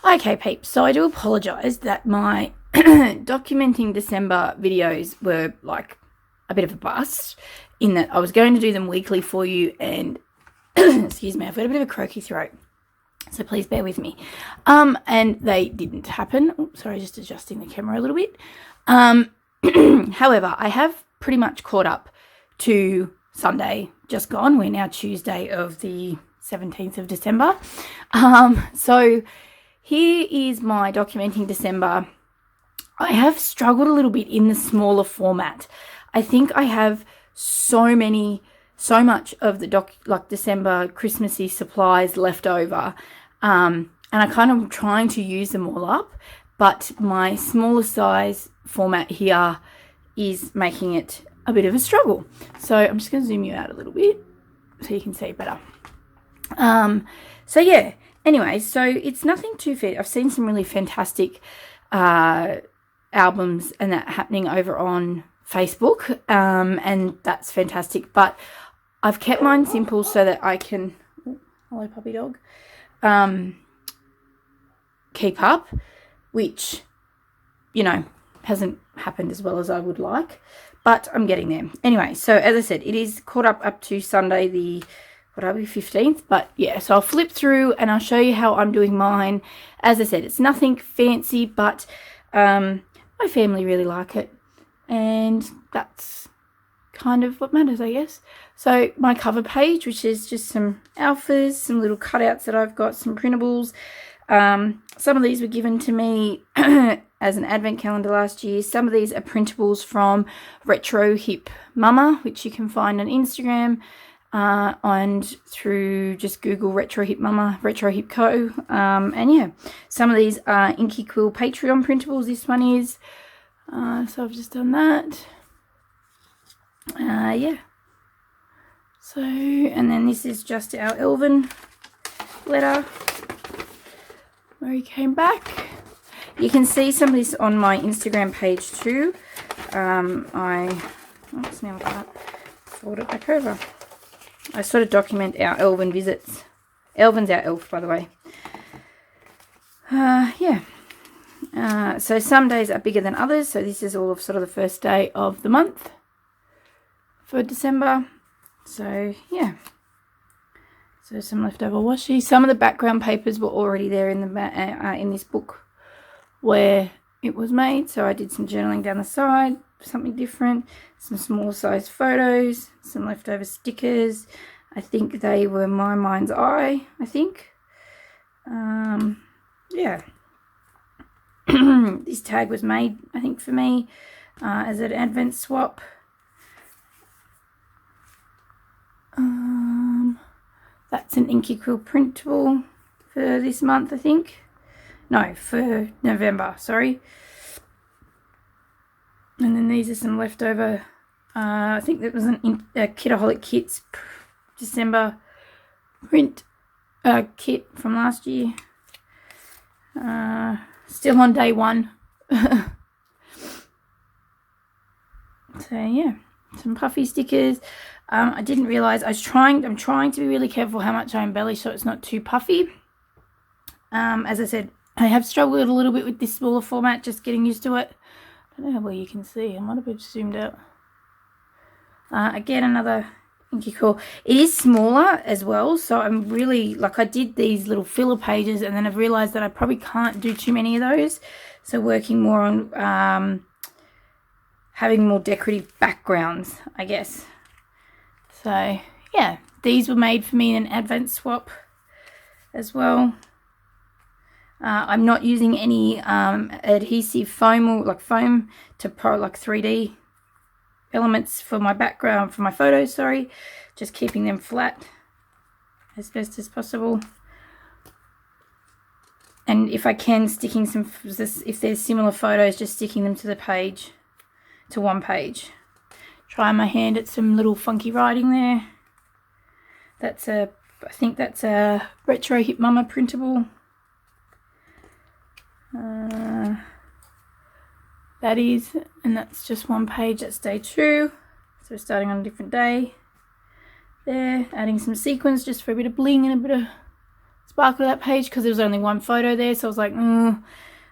Okay, peeps, so I do apologise that my documenting December videos were like a bit of a bust, in that I was going to do them weekly for you, and excuse me, I've got a bit of a croaky throat, so please bear with me. And they didn't happen. Oops, sorry, just adjusting the camera a little bit. However, I have pretty much caught up to Sunday just gone. We're now Tuesday of the 17th of December. So here is my documenting December. I have struggled a little bit in the smaller format. I think I have so much of the December Christmassy supplies left over, and I kind of trying to use them all up, but my smaller size format here is making it a bit of a struggle. So I'm just going to zoom you out a little bit so you can see better. So yeah, anyway, so it's nothing too fair. I've seen some really fantastic albums and that happening over on Facebook, and that's fantastic, but I've kept mine simple so that I can, hello puppy dog, keep up, which, you know, hasn't happened as well as I would like, but I'm getting there. Anyway, so as I said, it is caught up to Sunday the 15th, but yeah, so I'll flip through and I'll show you how I'm doing mine. As I said, it's nothing fancy, but my family really like it, and that's kind of what matters, I guess. So my cover page, which is just some alphas, some little cutouts that I've got, some printables. Some of these were given to me as an advent calendar last year. Some of these are printables from Retro Hip Mama, which you can find on Instagram, and through just Google Retro Hip Mama, Retro Hip Co. And yeah, some of these are Inky Quill Patreon printables. This one is. So I've just done that. Yeah. So, and then this is just our Elvin letter where he came back. You can see some of this on my Instagram page too. Oops, now I can't fold it back over. I sort of document our Elvin visits. Elvin's our elf, by the way. Yeah. So some days are bigger than others. So this is all of sort of the first day of the month for December. So yeah. So some leftover washi. Some of the background papers were already there in the in this book where it was made. So I did some journaling down the side, something different. Some small size photos, some leftover stickers. I think they were My Mind's Eye, I think. Yeah. This tag was made, I think, for me as an advent swap. That's an Inky Quill printable for this month, I think. No, for November, sorry. And then these are some leftover, I think that was a Kitaholic Kits December print kit from last year. Still on day one. So yeah, some puffy stickers. I didn't realise, I'm trying to be really careful how much I embellish so it's not too puffy. As I said, I have struggled a little bit with this smaller format, just getting used to it. I don't know where you can see, I might have been zoomed out. Again, another Inky Quill. It is smaller as well, so I'm really, I did these little filler pages and then I've realised that I probably can't do too many of those. So working more on having more decorative backgrounds, I guess. So yeah, these were made for me in an advent swap as well. I'm not using any adhesive foam or foam to 3D elements for my background, for my photos, sorry. Just keeping them flat as best as possible. And if I can, sticking some, if there's similar photos, just sticking them to the page, to one page. Try my hand at some little funky writing there. I think that's a Retro Hip Mama printable. That is, and that's just one page. That's day 2. So we're starting on a different day. There, adding some sequins just for a bit of bling and a bit of sparkle of that page because there was only one photo there. So I was like,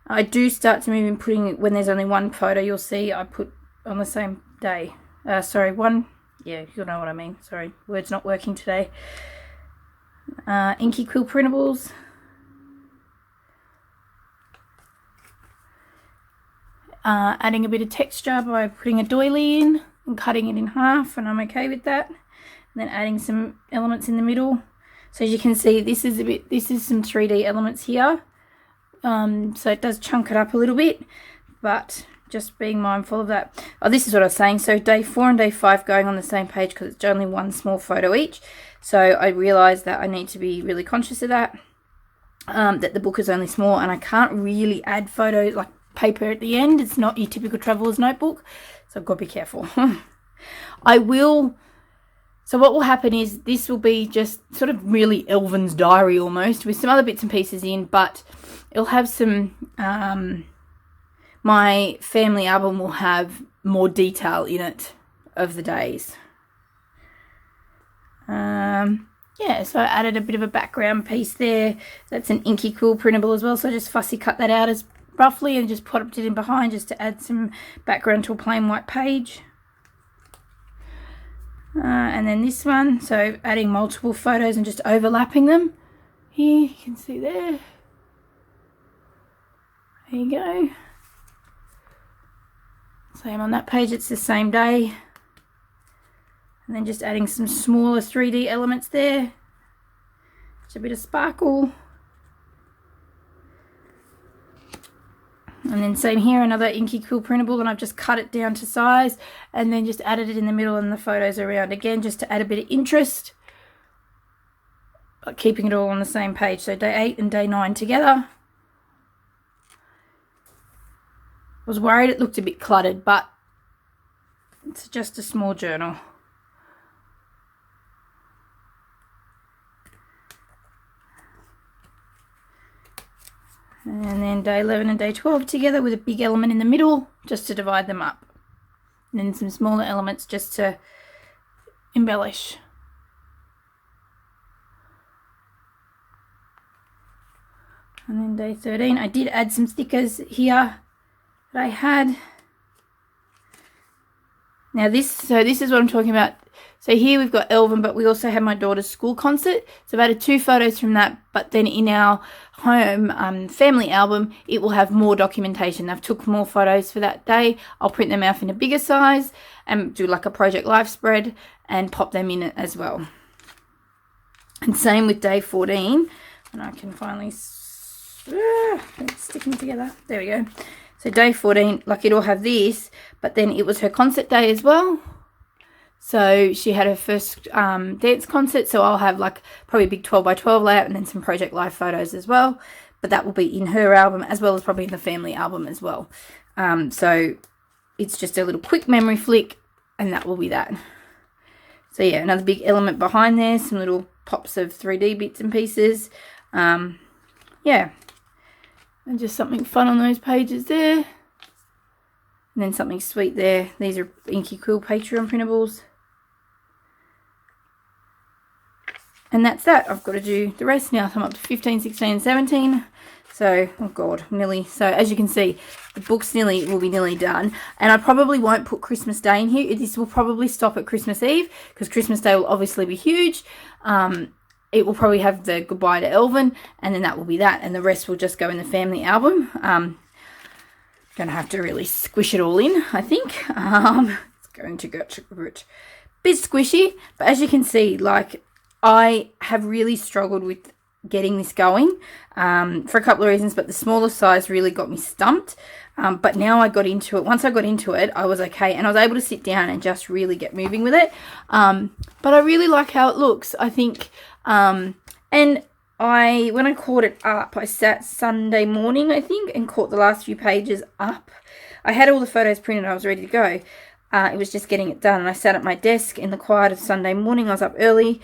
I do start to move in putting it when there's only one photo. You'll see I put on the same day. Yeah, you'll know what I mean. Sorry, words not working today. Inky Quill printables. Adding a bit of texture by putting a doily in and cutting it in half, and I'm okay with that. And then adding some elements in the middle. So as you can see, this is some 3D elements here. So it does chunk it up a little bit, but just being mindful of that. Oh, this is what I was saying. So day 4 and day 5 going on the same page because it's only one small photo each. So I realised that I need to be really conscious of that. That the book is only small and I can't really add photos like paper at the end. It's not your typical traveler's notebook, so I've got to be careful. So what will happen is this will be just sort of really Elvin's diary almost with some other bits and pieces in, but it'll have some, my family album will have more detail in it of the days. Yeah, so I added a bit of a background piece there. That's an Inky Quill printable as well, so I just fussy cut that out as roughly and just popped it in behind just to add some background to a plain white page. And then this one, so adding multiple photos and just overlapping them. Here, you can see there. There you go. Same on that page, it's the same day. And then just adding some smaller 3D elements there. Just a bit of sparkle. And then same here, another Inky Quill printable, and I've just cut it down to size and then just added it in the middle and the photos around again just to add a bit of interest, but keeping it all on the same page. So day 8 and day 9 together. I was worried it looked a bit cluttered, but it's just a small journal. And then day 11 and day 12 together with a big element in the middle just to divide them up. And then some smaller elements just to embellish. And then day 13, I did add some stickers here that I had. Now this is what I'm talking about. So here we've got Elvin, but we also have my daughter's school concert. So I've added 2 photos from that, but then in our home family album, it will have more documentation. I've took more photos for that day. I'll print them out in a bigger size and do like a Project Life spread and pop them in it as well. And same with day 14. And I can finally, it's sticking together. There we go. So day 14, like it'll have this, but then it was her concert day as well. So she had her first dance concert, so I'll have like probably a big 12 by 12 layout and then some Project Life photos as well. But that will be in her album as well as probably in the family album as well. So it's just a little quick memory flick and that will be that. So yeah, another big element behind there, some little pops of 3D bits and pieces. Yeah, and just something fun on those pages there. And then something sweet there. These are Inky Quill Patreon printables. And that's that. I've got to do the rest now. So I'm up to 15, 16, 17. So, oh God, nearly. So as you can see, the book's will be nearly done. And I probably won't put Christmas Day in here. This will probably stop at Christmas Eve because Christmas Day will obviously be huge. It will probably have the goodbye to Elvin, and then that will be that. And the rest will just go in the family album. Gonna have to really squish it all in, I think. It's going to get a bit squishy, but as you can see, like I have really struggled with getting this going for a couple of reasons, but the smaller size really got me stumped. But now I got into it. Once I got into it, I was okay, and I was able to sit down and just really get moving with it. But I really like how it looks, I think. And when I caught it up, I sat Sunday morning, I think, and caught the last few pages up. I had all the photos printed. I was ready to go. It was just getting it done. And I sat at my desk in the quiet of Sunday morning. I was up early.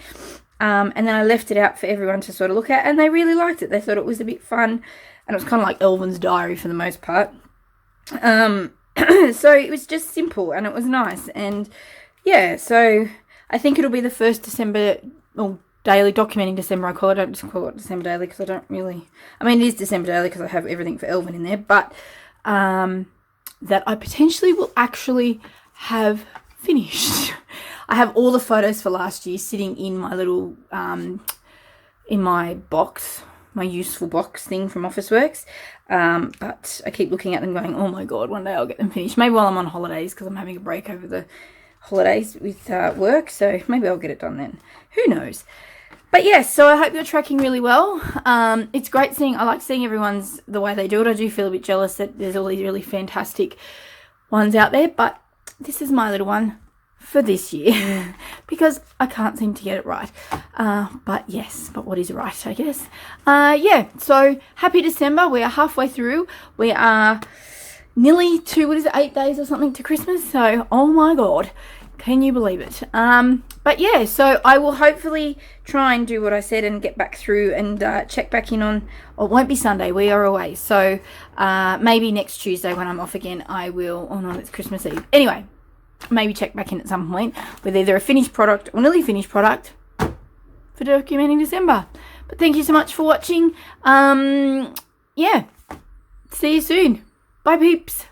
And then I left it out for everyone to sort of look at. And they really liked it. They thought it was a bit fun. And it was kind of like Elvin's diary for the most part. So it was just simple and it was nice. And yeah, so I think it'll be the first December, or daily, documenting December. I don't just call it December daily because I don't really. I mean, it is December daily because I have everything for Elvin in there, but that I potentially will actually have finished. I have all the photos for last year sitting in my little in my box, my useful box thing from Officeworks. But I keep looking at them going, oh my god, one day I'll get them finished. Maybe while I'm on holidays because I'm having a break over the holidays with work, so maybe I'll get it done then. Who knows? But yes, so I hope you're tracking really well. It's great seeing, I like seeing everyone's, the way they do it. I do feel a bit jealous that there's all these really fantastic ones out there, but this is my little one for this year because I can't seem to get it right. But yes, but what is right, I guess. Yeah, so happy December. We are halfway through. We are nearly to, 8 days or something to Christmas. So, oh my God, can you believe it? But yeah, so I will hopefully try and do what I said and get back through and check back in on, or it won't be Sunday, we are away. So maybe next Tuesday when I'm off again, I will, oh no, it's Christmas Eve. Anyway, maybe check back in at some point with either a finished product or nearly finished product for documenting December. But thank you so much for watching. Yeah, see you soon. Bye peeps.